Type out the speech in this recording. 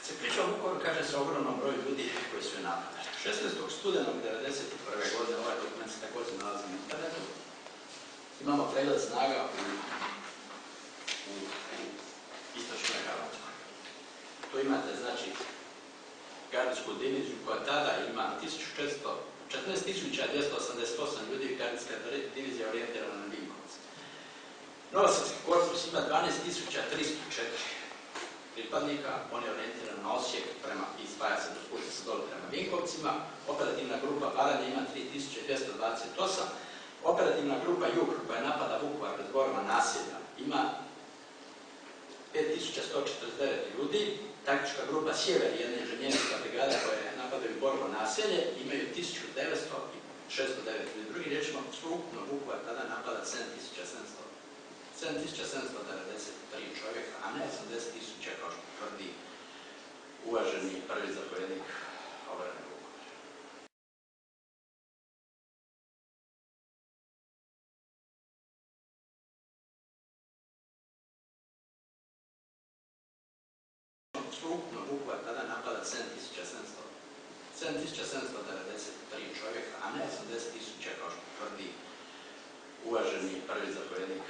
se priča o Vukovaru, kaže se o ogromnom broju ljudi koji su je napadali. 16. studenog 1991. godine, ovaj dokument se također nalazi na internetu, imamo pregled snaga u istočnoj Hrvatskoj. Tu imate, znači, gardijsku diviziju koja tada ima 14.288 ljudi, gardijska divizija orijentirana na Vinkovce. Novosadski korpus ima 12.304 pripadnika, on je orijentiran na Osijek i spaja se do Spušta se dole prema Vinkovcima. Operativna grupa Baranje ima 3.228. Operativna grupa Jug, koja napada Vukovar bez Borova naselja, ima 5.149 ljudi. Taktička grupa Sjever, jedna inženjerska brigada koja napadaju Borovo naselje, imaju 1.900 ljudi. Drugim riječima, sveukupno Vukovar tada napada 7.793 čovjeka, a ne 80.000 kao što tvrdi uvaženi prvi zapovjednik obrane Vukovara. Sveukupno Vukovar tada napada 7.793 čovjeka, a ne 80.000 kao što tvrdi uvaženi prvi zapovjednik